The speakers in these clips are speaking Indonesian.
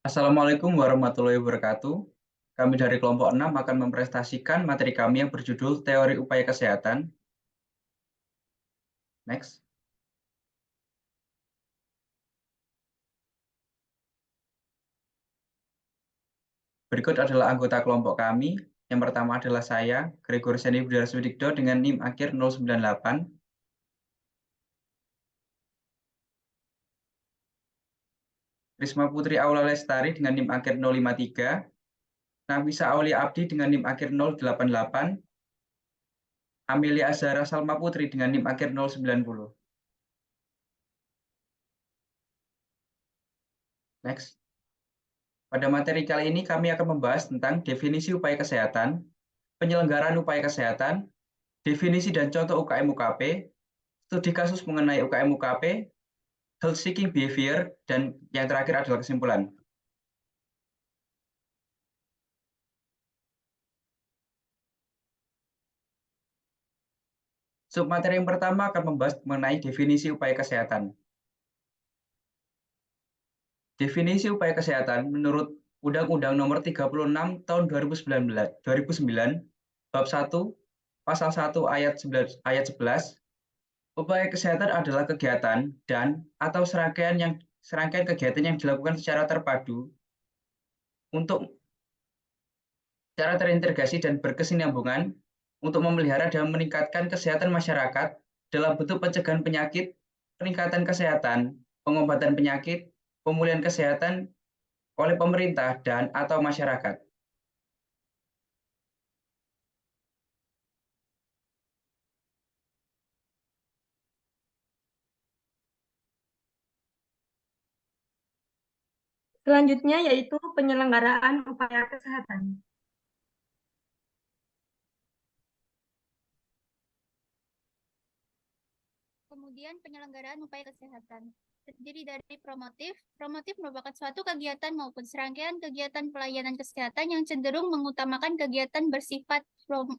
Assalamualaikum warahmatullahi wabarakatuh. Kami dari kelompok 6 akan mempresentasikan materi kami yang berjudul Teori Upaya Kesehatan. Next. Berikut adalah anggota kelompok kami. Yang pertama adalah saya, Gregor Seni Budara Sudikdo dengan NIM akhir 098. Risma Putri Aula Lestari dengan NIM akhir 053. Nafisa Aulia Abdi dengan NIM akhir 088. Amelia Azhara Salma Putri dengan NIM akhir 090. Next. Pada materi kali ini kami akan membahas tentang definisi upaya kesehatan, penyelenggaraan upaya kesehatan, definisi dan contoh UKM UKP, studi kasus mengenai UKM UKP, health seeking behavior, dan yang terakhir adalah kesimpulan. Submateri yang pertama akan membahas mengenai definisi upaya kesehatan. Definisi upaya kesehatan menurut Undang-Undang Nomor 36 Tahun 2009, Bab 1, Pasal 1 ayat 11, upaya kesehatan adalah kegiatan dan atau serangkaian kegiatan yang dilakukan secara terpadu untuk secara terintegrasi dan berkesinambungan untuk memelihara dan meningkatkan kesehatan masyarakat dalam bentuk pencegahan penyakit, peningkatan kesehatan, pengobatan penyakit, pemulihan kesehatan oleh pemerintah dan atau masyarakat. Selanjutnya yaitu penyelenggaraan upaya kesehatan. Kemudian penyelenggaraan upaya kesehatan terdiri dari promotif. Promotif merupakan suatu kegiatan maupun serangkaian kegiatan pelayanan kesehatan yang cenderung mengutamakan kegiatan bersifat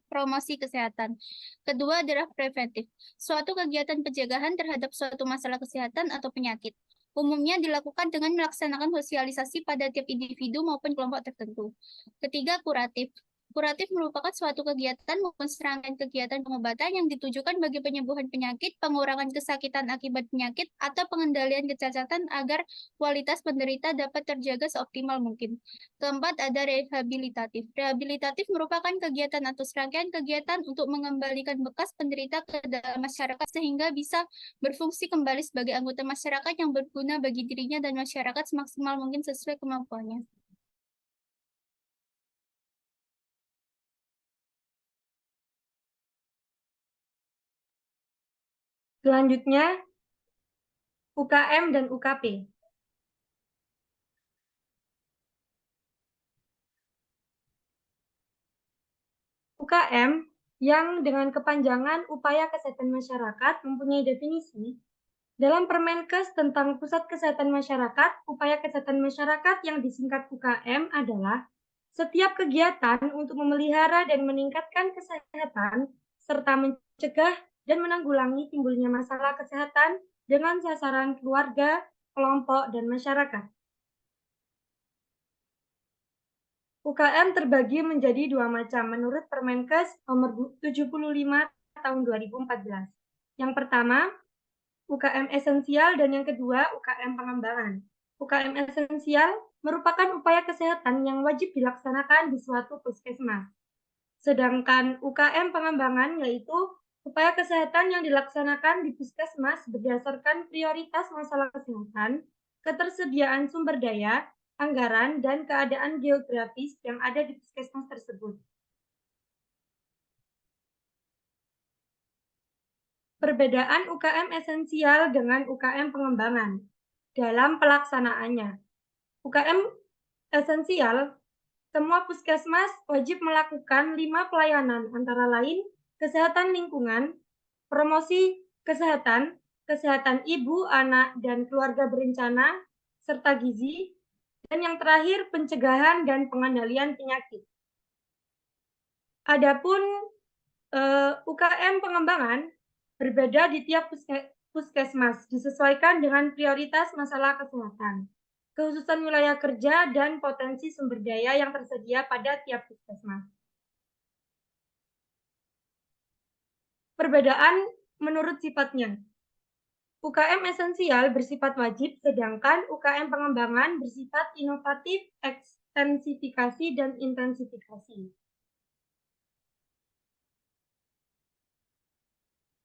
promosi kesehatan. Kedua adalah preventif, suatu kegiatan pencegahan terhadap suatu masalah kesehatan atau penyakit. Umumnya dilakukan dengan melaksanakan sosialisasi pada tiap individu maupun kelompok tertentu. Ketiga, kuratif. Kuratif merupakan suatu kegiatan maupun serangkaian kegiatan pengobatan yang ditujukan bagi penyembuhan penyakit, pengurangan kesakitan akibat penyakit, atau pengendalian kecacatan agar kualitas penderita dapat terjaga seoptimal mungkin. Keempat, ada rehabilitatif. Rehabilitatif merupakan kegiatan atau serangkaian kegiatan untuk mengembalikan bekas penderita ke dalam masyarakat sehingga bisa berfungsi kembali sebagai anggota masyarakat yang berguna bagi dirinya dan masyarakat semaksimal mungkin sesuai kemampuannya. Selanjutnya, UKM dan UKP. UKM yang dengan kepanjangan Upaya Kesehatan Masyarakat mempunyai definisi dalam Permenkes tentang Pusat Kesehatan Masyarakat. Upaya Kesehatan Masyarakat yang disingkat UKM adalah setiap kegiatan untuk memelihara dan meningkatkan kesehatan serta mencegah dan menanggulangi timbulnya masalah kesehatan dengan sasaran keluarga, kelompok, dan masyarakat. UKM terbagi menjadi dua macam menurut Permenkes nomor 75 tahun 2014. Yang pertama, UKM esensial dan yang kedua, UKM pengembangan. UKM esensial merupakan upaya kesehatan yang wajib dilaksanakan di suatu puskesmas. Sedangkan UKM pengembangan yaitu upaya kesehatan yang dilaksanakan di puskesmas berdasarkan prioritas masalah kesehatan, ketersediaan sumber daya, anggaran, dan keadaan geografis yang ada di puskesmas tersebut. Perbedaan UKM esensial dengan UKM pengembangan dalam pelaksanaannya. UKM esensial, semua puskesmas wajib melakukan 5 pelayanan antara lain kesehatan lingkungan, promosi kesehatan, kesehatan ibu, anak, dan keluarga berencana, serta gizi, dan yang terakhir pencegahan dan pengendalian penyakit. Adapun UKM pengembangan berbeda di tiap puskesmas, disesuaikan dengan prioritas masalah kesehatan. kekhususan wilayah kerja, dan potensi sumber daya yang tersedia pada tiap puskesmas. Perbedaan menurut sifatnya. UKM esensial bersifat wajib, sedangkan UKM pengembangan bersifat inovatif, ekstensifikasi, dan intensifikasi.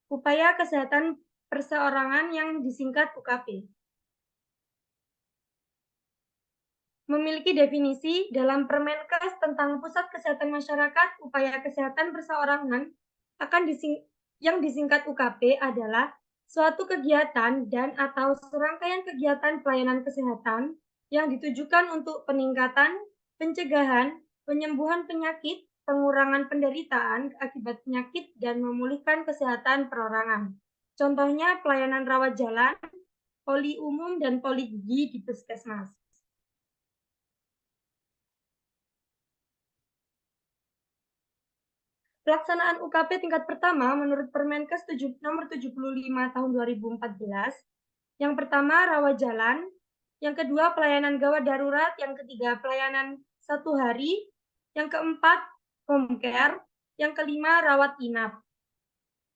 Upaya kesehatan perseorangan yang disingkat UKP. Memiliki definisi dalam Permenkes tentang Pusat Kesehatan Masyarakat, upaya kesehatan perseorangan yang disingkat UKP adalah suatu kegiatan dan atau serangkaian kegiatan pelayanan kesehatan yang ditujukan untuk peningkatan, pencegahan, penyembuhan penyakit, pengurangan penderitaan akibat penyakit, dan memulihkan kesehatan perorangan. Contohnya pelayanan rawat jalan, poli umum, dan poli gigi di puskesmas. Pelaksanaan UKP tingkat pertama menurut Permenkes nomor 75 tahun 2014, yang pertama rawat jalan, yang kedua pelayanan gawat darurat, yang ketiga pelayanan 1 hari, yang keempat home care, yang kelima rawat inap.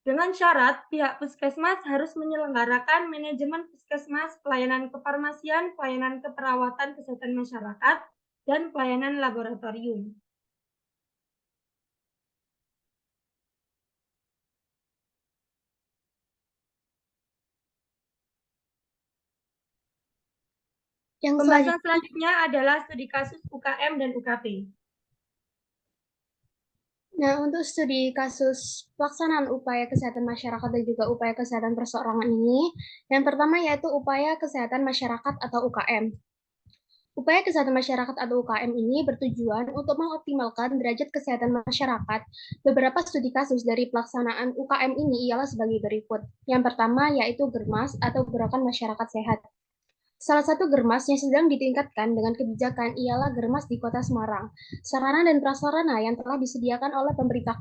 Dengan syarat pihak puskesmas harus menyelenggarakan manajemen puskesmas, pelayanan kefarmasian, pelayanan keperawatan kesehatan masyarakat, dan pelayanan laboratorium. Pembahasan selanjutnya adalah studi kasus UKM dan UKP. Nah, untuk studi kasus pelaksanaan upaya kesehatan masyarakat dan juga upaya kesehatan perseorangan ini, yang pertama yaitu upaya kesehatan masyarakat atau UKM. Upaya kesehatan masyarakat atau UKM ini bertujuan untuk mengoptimalkan derajat kesehatan masyarakat. Beberapa studi kasus dari pelaksanaan UKM ini ialah sebagai berikut. Yang pertama yaitu Germas atau Gerakan Masyarakat Sehat. Salah satu germas yang sedang ditingkatkan dengan kebijakan ialah germas di Kota Semarang. Sarana dan prasarana yang telah disediakan oleh pemerintah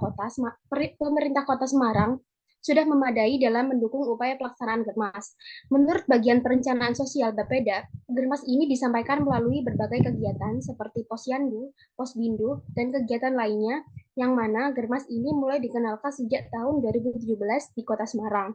Kota Semarang sudah memadai dalam mendukung upaya pelaksanaan germas. Menurut bagian perencanaan sosial Bapeda, germas ini disampaikan melalui berbagai kegiatan seperti posyandu, posbindu, dan kegiatan lainnya, yang mana germas ini mulai dikenalkan sejak tahun 2017 di Kota Semarang.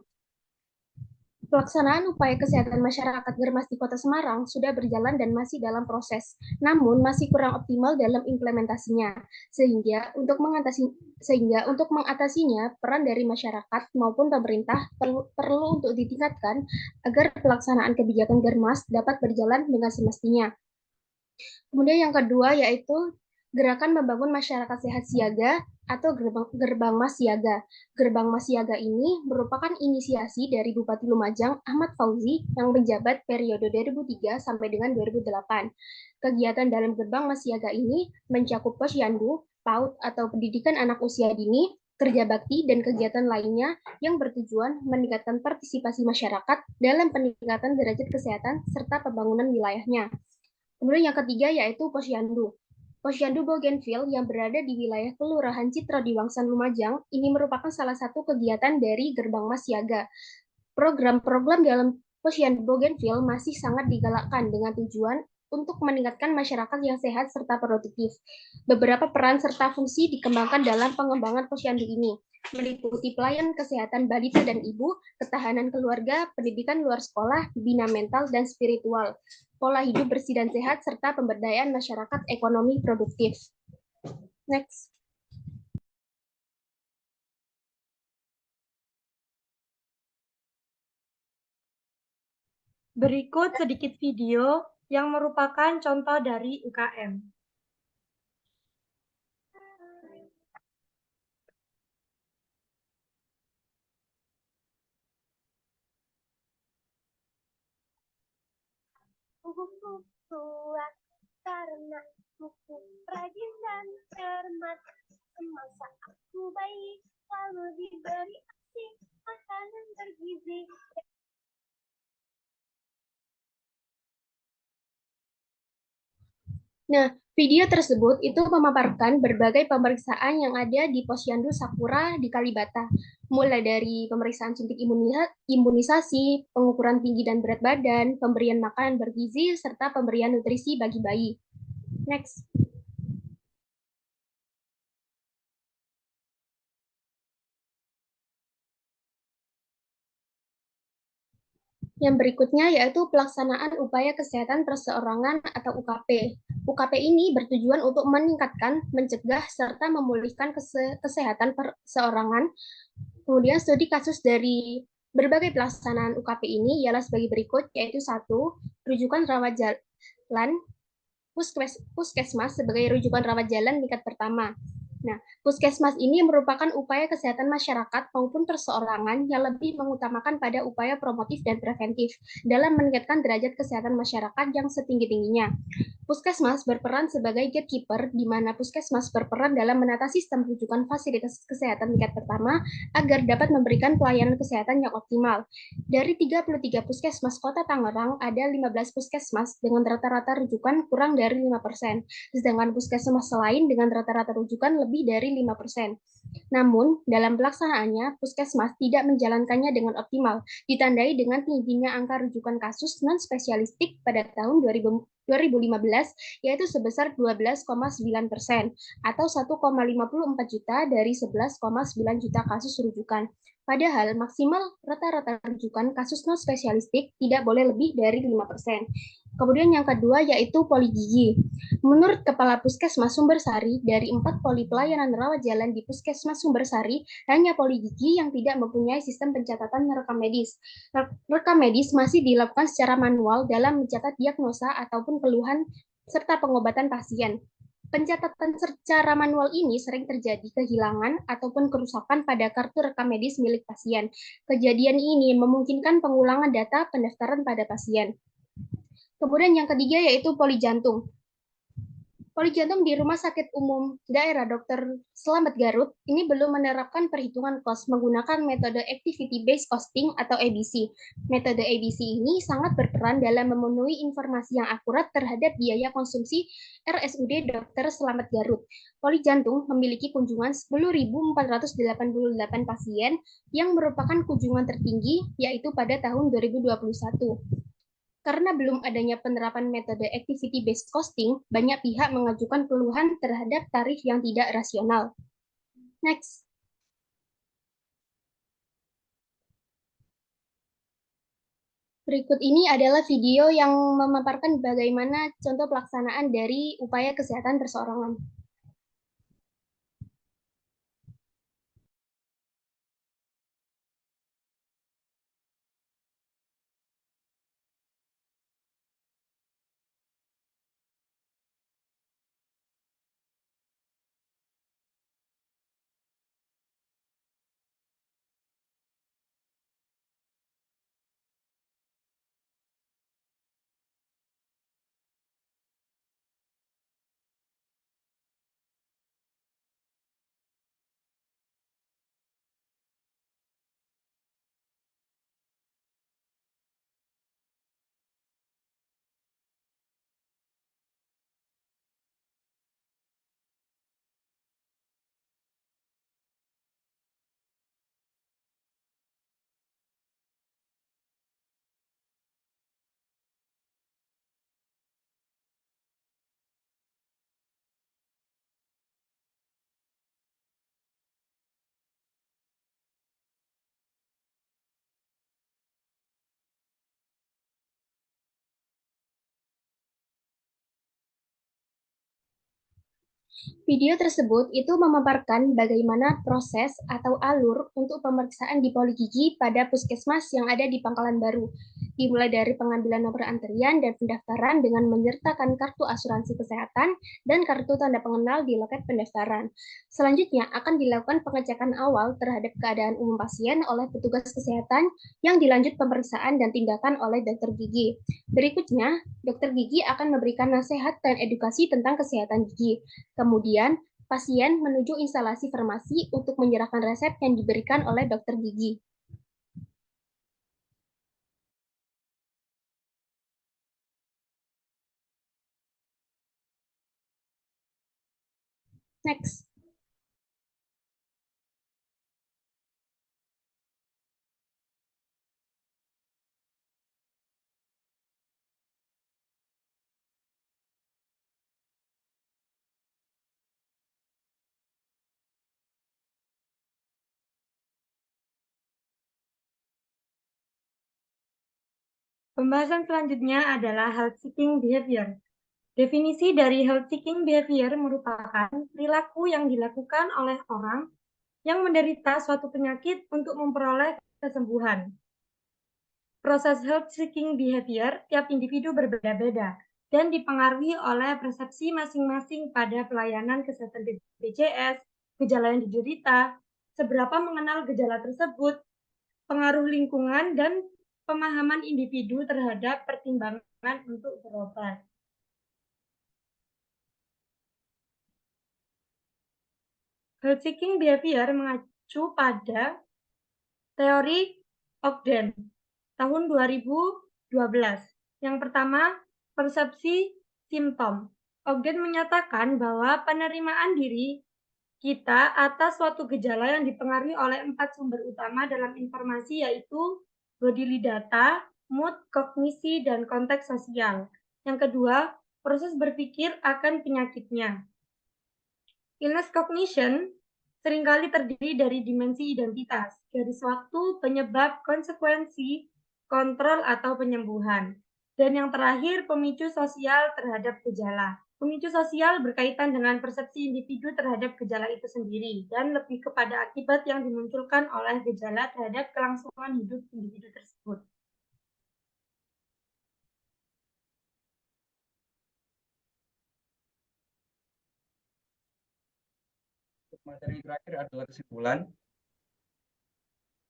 Pelaksanaan upaya kesehatan masyarakat Germas di Kota Semarang sudah berjalan dan masih dalam proses, namun masih kurang optimal dalam implementasinya. Sehingga untuk mengatasinya, peran dari masyarakat maupun pemerintah perlu untuk ditingkatkan agar pelaksanaan kebijakan Germas dapat berjalan dengan semestinya. Kemudian yang kedua yaitu Gerakan Membangun Masyarakat Sehat Siaga atau Gerbang Mas Siaga. Gerbang Mas Siaga ini merupakan inisiasi dari Bupati Lumajang Ahmad Fauzi yang menjabat periode 2003 sampai dengan 2008. Kegiatan dalam Gerbang Mas Siaga ini mencakup posyandu, PAUD atau pendidikan anak usia dini, kerja bakti, dan kegiatan lainnya yang bertujuan meningkatkan partisipasi masyarakat dalam peningkatan derajat kesehatan serta pembangunan wilayahnya. Kemudian yang ketiga yaitu Posyandu. Posyandu Bougainville yang berada di wilayah Kelurahan Citra di Wangsan Lumajang ini merupakan salah satu kegiatan dari Gerbang Mas Siaga. Program-program dalam Posyandu Bougainville masih sangat digalakkan dengan tujuan untuk meningkatkan masyarakat yang sehat serta produktif. Beberapa peran serta fungsi dikembangkan dalam pengembangan posyandu ini, meliputi pelayanan kesehatan balita dan ibu, ketahanan keluarga, pendidikan luar sekolah, bina mental dan spiritual, pola hidup bersih dan sehat, serta pemberdayaan masyarakat ekonomi produktif. Next. Berikut sedikit video yang merupakan contoh dari UKM. Kuat karena aku rajin dan cermat. Semasa aku bayi selalu diberi asi makanan bergizi. Nah, video tersebut itu memaparkan berbagai pemeriksaan yang ada di Posyandu Sakura di Kalibata, mulai dari pemeriksaan suntik imunisasi, pengukuran tinggi dan berat badan, pemberian makanan bergizi, serta pemberian nutrisi bagi bayi. Next. Yang berikutnya yaitu pelaksanaan upaya kesehatan perseorangan atau UKP. UKP ini bertujuan untuk meningkatkan, mencegah, serta memulihkan kesehatan perseorangan. Kemudian studi kasus dari berbagai pelaksanaan UKP ini ialah sebagai berikut, yaitu 1. Rujukan rawat jalan puskesmas sebagai rujukan rawat jalan tingkat pertama. Nah, puskesmas ini merupakan upaya kesehatan masyarakat maupun perseorangan yang lebih mengutamakan pada upaya promotif dan preventif dalam meningkatkan derajat kesehatan masyarakat yang setinggi-tingginya. Puskesmas berperan sebagai gatekeeper, di mana puskesmas berperan dalam menata sistem rujukan fasilitas kesehatan tingkat pertama agar dapat memberikan pelayanan kesehatan yang optimal. Dari 33 puskesmas Kota Tangerang, ada 15 puskesmas dengan rata-rata rujukan kurang dari 5%, sedangkan puskesmas lain dengan rata-rata rujukan lebih dari 5%. Namun, dalam pelaksanaannya, puskesmas tidak menjalankannya dengan optimal, ditandai dengan tingginya angka rujukan kasus non-spesialistik pada tahun 2015, yaitu sebesar 12,9%, atau 1,54 juta dari 11,9 juta kasus rujukan. Padahal maksimal rata-rata rujukan kasus non-spesialistik tidak boleh lebih dari 5%. Kemudian yang kedua yaitu poli gigi. Menurut Kepala Puskesmas Sumbersari, dari 4 poli pelayanan rawat jalan di Puskesmas Sumbersari, hanya poli gigi yang tidak mempunyai sistem pencatatan rekam medis. Rekam medis masih dilakukan secara manual dalam mencatat diagnosa ataupun keluhan serta pengobatan pasien. Pencatatan secara manual ini sering terjadi kehilangan ataupun kerusakan pada kartu rekam medis milik pasien. Kejadian ini memungkinkan pengulangan data pendaftaran pada pasien. Kemudian yang ketiga yaitu poli jantung. Poli jantung di Rumah Sakit Umum Daerah Dr. Slamet Garut ini belum menerapkan perhitungan kos menggunakan metode Activity Based Costing atau ABC. Metode ABC ini sangat berperan dalam memenuhi informasi yang akurat terhadap biaya konsumsi RSUD Dr. Slamet Garut. Poli jantung memiliki kunjungan 10.488 pasien yang merupakan kunjungan tertinggi yaitu pada tahun 2021. Karena belum adanya penerapan metode activity-based costing, banyak pihak mengajukan keluhan terhadap tarif yang tidak rasional. Next. Berikut ini adalah video yang memaparkan bagaimana contoh pelaksanaan dari upaya kesehatan perseorangan. Video tersebut itu memaparkan bagaimana proses atau alur untuk pemeriksaan di poli gigi pada puskesmas yang ada di Pangkalan Baru, dimulai dari pengambilan nomor antrian dan pendaftaran dengan menyertakan kartu asuransi kesehatan dan kartu tanda pengenal di loket pendaftaran. Selanjutnya akan dilakukan pengecekan awal terhadap keadaan umum pasien oleh petugas kesehatan yang dilanjut pemeriksaan dan tindakan oleh dokter gigi. Berikutnya, dokter gigi akan memberikan nasihat dan edukasi tentang kesehatan gigi. Kemudian, pasien menuju instalasi farmasi untuk menyerahkan resep yang diberikan oleh dokter gigi. Next. Pembahasan selanjutnya adalah health seeking behavior. Definisi dari health seeking behavior merupakan perilaku yang dilakukan oleh orang yang menderita suatu penyakit untuk memperoleh kesembuhan. Proses health seeking behavior tiap individu berbeda-beda dan dipengaruhi oleh persepsi masing-masing pada pelayanan kesehatan BPJS, gejala yang diderita, seberapa mengenal gejala tersebut, pengaruh lingkungan, dan pemahaman individu terhadap pertimbangan untuk berobat. Health seeking behavior mengacu pada teori Ogden tahun 2012. Yang pertama, persepsi simptom. Ogden menyatakan bahwa penerimaan diri kita atas suatu gejala yang dipengaruhi oleh 4 sumber utama dalam informasi, yaitu bodily data, mood, kognisi, dan konteks sosial. Yang kedua, proses berpikir akan penyakitnya. Illness cognition seringkali terdiri dari dimensi identitas, garis waktu, penyebab, konsekuensi, kontrol, atau penyembuhan. Dan yang terakhir, pemicu sosial terhadap gejala. Pemicu sosial berkaitan dengan persepsi individu terhadap gejala itu sendiri dan lebih kepada akibat yang dimunculkan oleh gejala terhadap kelangsungan hidup individu tersebut. Materi terakhir adalah kesimpulan.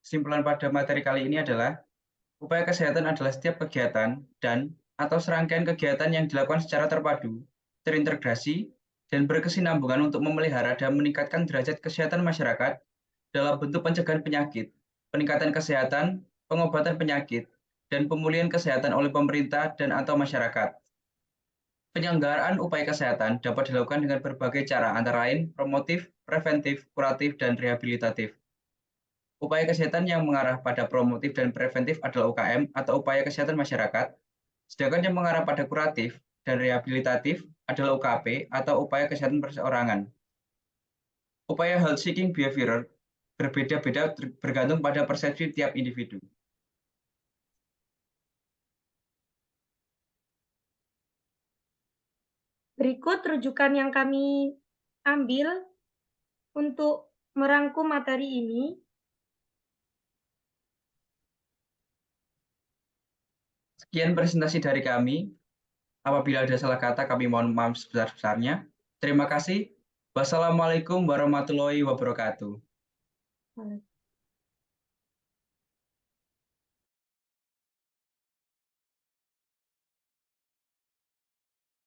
Kesimpulan pada materi kali ini adalah upaya kesehatan adalah setiap kegiatan dan atau serangkaian kegiatan yang dilakukan secara terpadu, terintegrasi, dan berkesinambungan untuk memelihara dan meningkatkan derajat kesehatan masyarakat dalam bentuk pencegahan penyakit, peningkatan kesehatan, pengobatan penyakit, dan pemulihan kesehatan oleh pemerintah dan atau masyarakat. Penyelenggaraan upaya kesehatan dapat dilakukan dengan berbagai cara, antara lain promotif, preventif, kuratif, dan rehabilitatif. Upaya kesehatan yang mengarah pada promotif dan preventif adalah UKM atau upaya kesehatan masyarakat, sedangkan yang mengarah pada kuratif dan rehabilitatif adalah UKP atau upaya kesehatan perseorangan. Upaya health seeking behavior berbeda-beda bergantung pada persepsi tiap individu. Berikut rujukan yang kami ambil untuk merangkum materi ini. Sekian presentasi dari kami. Apabila ada salah kata, kami mohon maaf sebesar-besarnya. Terima kasih. Wassalamualaikum warahmatullahi wabarakatuh.